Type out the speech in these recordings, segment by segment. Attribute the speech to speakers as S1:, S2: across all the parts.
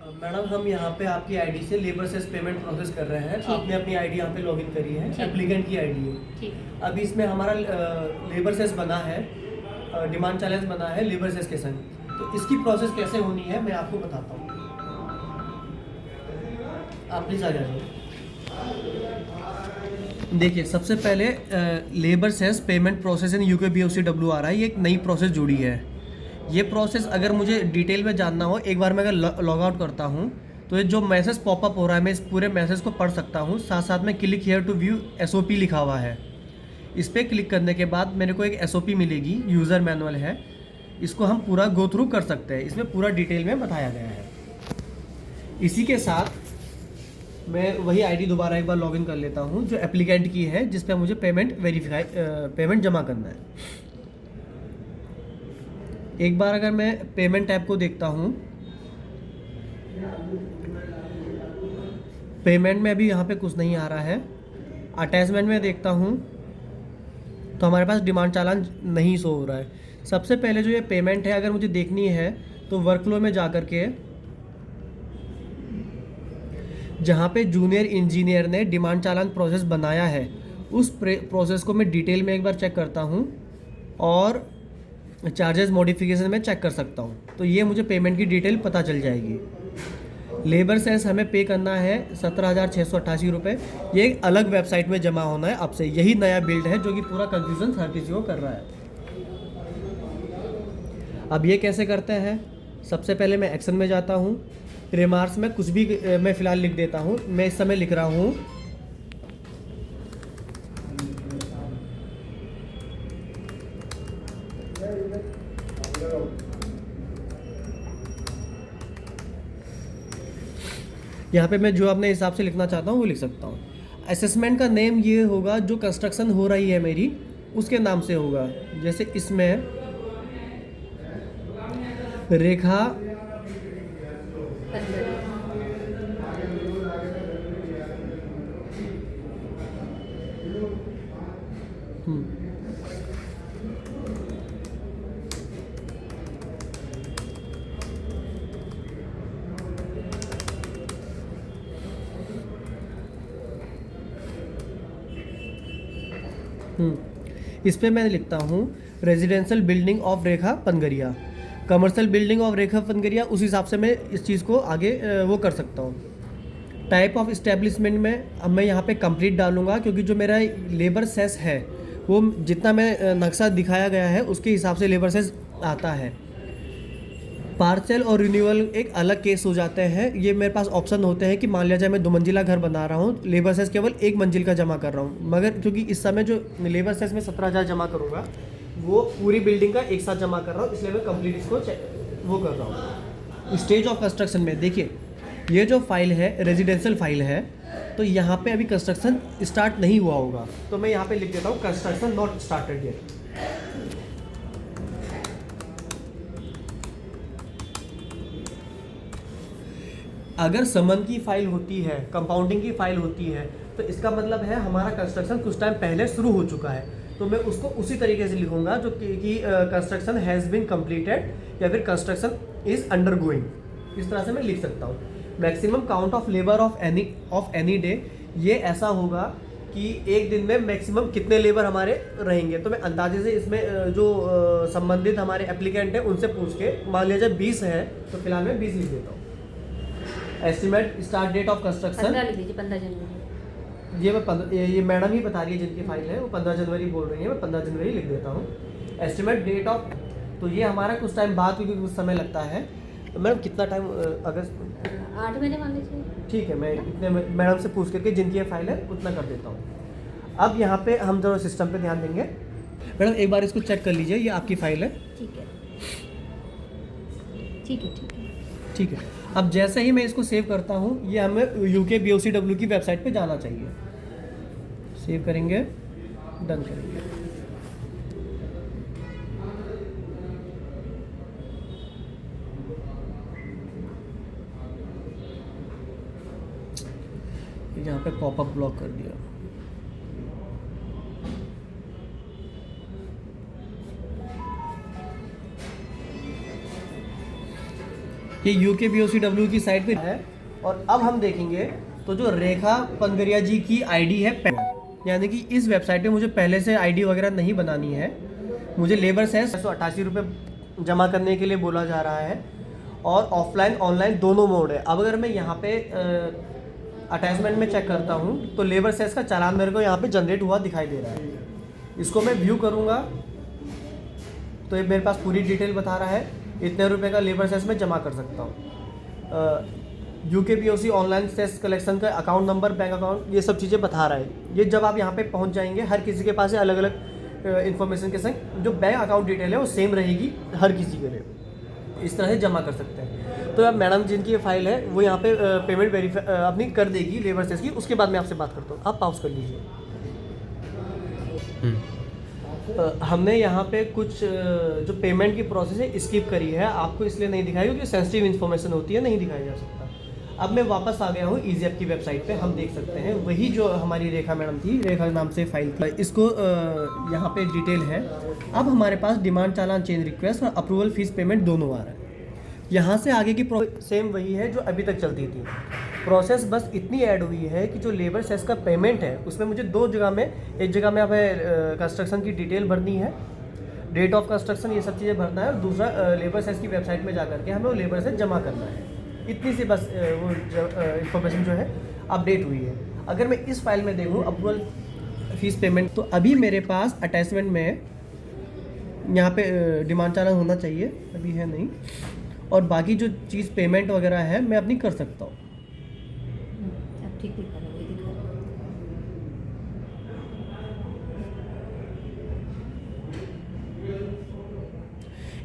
S1: Madam हम यहाँ पे आपकी आईडी से लेबर सेस पेमेंट प्रोसेस कर रहे हैं।
S2: ठीक।
S1: आपने अपनी आईडी यहाँ पे लॉगिन करी है,
S2: ठीक।
S1: एप्लीकेंट की आईडी है।
S2: ठीक।
S1: अभी इसमें हमारा लेबर सेस बना है, डिमांड चैलेंज बना है लेबर सेस के संग। तो इसकी प्रोसेस कैसे होनी है मैं आपको बताता हूँ। आप प्लीज़ आ जाइए। देखिए, सबसे पहले labour cess payment process in UKBOCWR है, ये एक नई प्रोसेस जुड़ी है। ये प्रोसेस अगर मुझे डिटेल में जानना हो, एक बार मैं अगर लॉग आउट करता हूँ तो ये जो मैसेज पॉपअप हो रहा है मैं इस पूरे मैसेज को पढ़ सकता हूँ। साथ साथ में click here to view SOP लिखा हुआ है। इस पर क्लिक करने के बाद मेरे को एक SOP मिलेगी, यूज़र मैनुअल है। इसको हम पूरा गो थ्रू कर सकते हैं, इसमें पूरा डिटेल में बताया गया है। इसी के साथ मैं वही आईडी दोबारा एक बार लॉगिन कर लेता हूँ जो एप्लीकेंट की है, जिस पे मुझे पेमेंट जमा करना है। एक बार अगर मैं पेमेंट ऐप को देखता हूँ, पेमेंट में अभी यहाँ पे कुछ नहीं आ रहा है। अटैचमेंट में देखता हूँ तो हमारे पास डिमांड चालान नहीं शो हो रहा है। सबसे पहले जो ये पेमेंट है अगर मुझे देखनी है तो वर्कफ्लो में जा कर के जहाँ पे जूनियर इंजीनियर ने डिमांड चालान प्रोसेस बनाया है उस प्रोसेस को मैं डिटेल में एक बार चेक करता हूँ और चार्जेस मॉडिफिकेशन में चेक कर सकता हूँ। तो ये मुझे पेमेंट की डिटेल पता चल जाएगी। लेबर सेस हमें पे करना है 17,688 रुपये। ये एक अलग वेबसाइट में जमा होना है आपसे। यही नया बिल्ड है जो कि पूरा कन्फ्यूज़न हर किसी को कर रहा है। अब ये कैसे करते हैं, सबसे पहले मैं एक्शन में जाता हूँ। रिमार्क्स में कुछ भी मैं फ़िलहाल लिख देता हूँ। मैं इस समय लिख रहा हूँ यहाँ पे मैं जो अपने हिसाब से लिखना चाहता हूँ वो लिख सकता हूँ। असेसमेंट का नेम ये होगा जो कंस्ट्रक्शन हो रही है मेरी उसके नाम से होगा। जैसे इसमें रेखा इस पे मैं लिखता हूँ residential building of Rekha Panagariya, commercial building of Rekha Panagariya. उस हिसाब से मैं इस चीज़ को आगे वो कर सकता हूँ। टाइप ऑफ इस्टेब्लिशमेंट में अब मैं यहाँ पे कंप्लीट डालूंगा क्योंकि जो मेरा लेबर सेस है वो जितना मैं नक्शा दिखाया गया है उसके हिसाब से लेबर सेस आता है। पार्सल और रिन्यूअल एक अलग केस हो जाते हैं। ये मेरे पास ऑप्शन होते हैं कि मान लिया जाए मैं 2 मंजिला घर बना रहा हूँ, लेबर सेस केवल 1 मंजिल का जमा कर रहा हूँ, मगर क्योंकि इस समय जो लेबर सेस में 17,000 जमा करूँगा वो पूरी बिल्डिंग का एक साथ जमा कर रहा हूँ, इसलिए मैं कंप्लीट इसको वो कर रहा हूँ। स्टेज ऑफ कंस्ट्रक्शन में देखिए ये जो फाइल है रेजिडेंशियल फाइल है, तो यहाँ पे अभी कंस्ट्रक्शन स्टार्ट नहीं हुआ होगा, तो मैं यहाँ पे लिख देता हूँ कंस्ट्रक्शन नॉट स्टार्टेड येट। अगर समन की फाइल होती है, कंपाउंडिंग की फाइल होती है, तो इसका मतलब है हमारा कंस्ट्रक्शन कुछ टाइम पहले शुरू हो चुका है। तो मैं उसको उसी तरीके से लिखूंगा जो कि कंस्ट्रक्शन हैज़ बीन कंप्लीटेड या फिर कंस्ट्रक्शन इज अंडर गोइंग। इस तरह से मैं लिख सकता हूँ। Maximum count of labour of any day, ये ऐसा होगा कि एक दिन में मैक्सिमम कितने लेबर हमारे रहेंगे। तो मैं अंदाजे से इसमें जो संबंधित हमारे एप्लीकेंट हैं उनसे पूछ के, मान लिया जाए 20 है तो फिलहाल मैं 20 लिख देता हूँ। Estimate start date of construction
S2: 15 जनवरी।
S1: ये मैडम ही बता रही है जिनकी फाइल है वो 15 जनवरी बोल रही है, मैं 15 जनवरी लिख देता हूँ। एस्टिमेट डेट ऑफ, तो ये हमारा कुछ टाइम बाद क्योंकि कुछ समय लगता है। तो मैडम कितना टाइम, अगस्त
S2: 8 महीने मान लीजिए।
S1: ठीक है, मैं इतने मैडम से पूछ करके जिनकी ये फाइल है उतना कर देता हूँ। अब यहाँ पे हम जरूर सिस्टम पे ध्यान देंगे। मैडम एक बार इसको चेक कर लीजिए, ये आपकी फाइल है।
S2: ठीक है, ठीक है, ठीक है,
S1: ठीक है। अब जैसे ही मैं इसको सेव करता हूँ ये हमें UKBOCW की वेबसाइट पे जाना चाहिए। सेव करेंगे, डन करेंगे। यहाँ पे पॉपअप ब्लॉक कर दिया। ये UKBOCW की साइट पे है। और अब हम देखेंगे तो जो रेखा पनगरिया जी की आईडी है, यानी कि इस वेबसाइट पे मुझे पहले से आईडी वगैरह नहीं बनानी है। मुझे लेबर सेस 188 रुपये जमा करने के लिए बोला जा रहा है और ऑफलाइन ऑनलाइन दोनों मोड है। अब अगर मैं यहाँ पे अटैचमेंट में चेक करता हूँ तो लेबर सेस का चालान मेरे को यहाँ पे जनरेट हुआ दिखाई दे रहा है। इसको मैं व्यू करूँगा तो ये मेरे पास पूरी डिटेल बता रहा है, इतने रुपए का लेबर सेस में जमा कर सकता हूँ। UKBOC ऑनलाइन सेस कलेक्शन का अकाउंट नंबर, बैंक अकाउंट, ये सब चीज़ें बता रहा है। ये जब आप यहाँ पे पहुँच जाएंगे, हर किसी के पास अलग अलग इन्फॉर्मेशन के संग जो बैंक अकाउंट डिटेल है वो सेम रहेगी हर किसी के लिए। इस तरह से जमा कर सकते हैं। तो अब मैडम जिनकी ये फाइल है वो यहाँ पे पेमेंट वेरीफाई अपनी कर देगी लेबर सेस की, उसके बाद मैं आपसे बात करता हूँ। आप पॉज कर लीजिए। हमने यहाँ पे कुछ जो पेमेंट की प्रोसेस है स्किप करी है, आपको इसलिए नहीं दिखाई क्योंकि सेंसिटिव इन्फॉर्मेशन होती है, नहीं दिखाया जा सकता। अब मैं वापस आ गया हूँ ईजी ऐप की वेबसाइट पे। हम देख सकते हैं वही जो हमारी रेखा मैडम थी, रेखा नाम से फाइल थी, इसको यहाँ पे डिटेल है। अब हमारे पास डिमांड चालान, चेंज रिक्वेस्ट और अप्रूवल फीस पेमेंट दोनों आ रहा है। यहाँ से आगे की सेम वही है जो अभी तक चलती थी। प्रोसेस बस इतनी ऐड हुई है कि जो लेबर सेस का पेमेंट है उसमें मुझे दो जगह में, एक जगह में हमें कंस्ट्रक्शन की डिटेल भरनी है, डेट ऑफ कंस्ट्रक्शन, ये सब चीज़ें भरना है, और दूसरा लेबर सेस की वेबसाइट में जा करके हमें वो लेबर सेस जमा करना है। इतनी सी बस वो इन्फॉर्मेशन जो है अपडेट हुई है। अगर मैं इस फाइल में देखूँ अप्रूवल फीस पेमेंट, तो अभी मेरे पास अटैचमेंट में यहाँ पे डिमांड चालान होना चाहिए, अभी है नहीं, और बाकी जो चीज़ पेमेंट वगैरह है मैं अपनी कर सकता हूँ।
S2: अब ठीक दिखा रहा है, वही दिखा रहा है।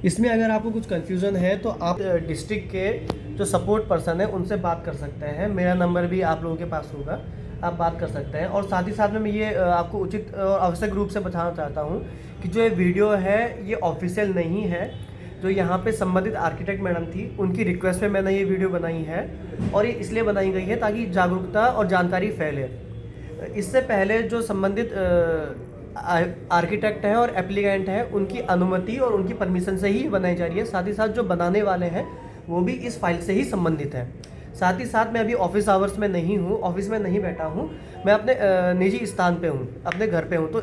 S1: इसमें अगर आपको कुछ कन्फ्यूज़न है तो आप डिस्ट्रिक्ट के जो सपोर्ट पर्सन है उनसे बात कर सकते हैं। मेरा नंबर भी आप लोगों के पास होगा, आप बात कर सकते हैं। और साथ ही साथ में मैं ये आपको उचित और आवश्यक रूप से बताना चाहता हूँ कि जो ये वीडियो है ये ऑफिशियल नहीं है। जो यहाँ पे संबंधित आर्किटेक्ट मैडम थी उनकी रिक्वेस्ट पे मैंने ये वीडियो बनाई है, और ये इसलिए बनाई गई है ताकि जागरूकता और जानकारी फैले। इससे पहले जो संबंधित आर्किटेक्ट हैं और एप्लीकेंट हैं उनकी अनुमति और उनकी परमिशन से ही बनाई जा रही है। साथ ही साथ जो बनाने वाले हैं वो भी इस फाइल से ही संबंधित हैं। साथ ही साथ मैं अभी ऑफिस आवर्स में नहीं हूँ, ऑफिस में नहीं बैठा हूँ, मैं अपने निजी स्थान पे हूँ, अपने घर पे हूँ। तो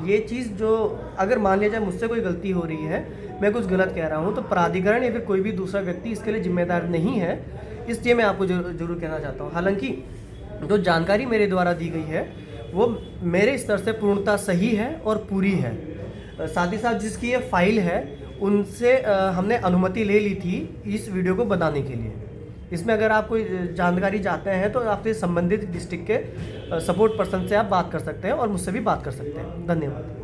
S1: ये चीज़ जो अगर मान लिया जाए मुझसे कोई गलती हो रही है, मैं कुछ गलत कह रहा हूँ, तो प्राधिकरण या फिर कोई भी दूसरा व्यक्ति इसके लिए जिम्मेदार नहीं है। इसलिए मैं आपको जरूर कहना चाहता हूँ। हालांकि जो जानकारी मेरे द्वारा दी गई है वो मेरे स्तर से पूर्णतः सही है और पूरी है। साथ ही साथ जिसकी ये फाइल है उनसे हमने अनुमति ले ली थी इस वीडियो को बनाने के लिए। इसमें अगर आप कोई जानकारी चाहते हैं तो आपसे संबंधित डिस्ट्रिक्ट के सपोर्ट पर्सन से आप बात कर सकते हैं और मुझसे भी बात कर सकते हैं। धन्यवाद।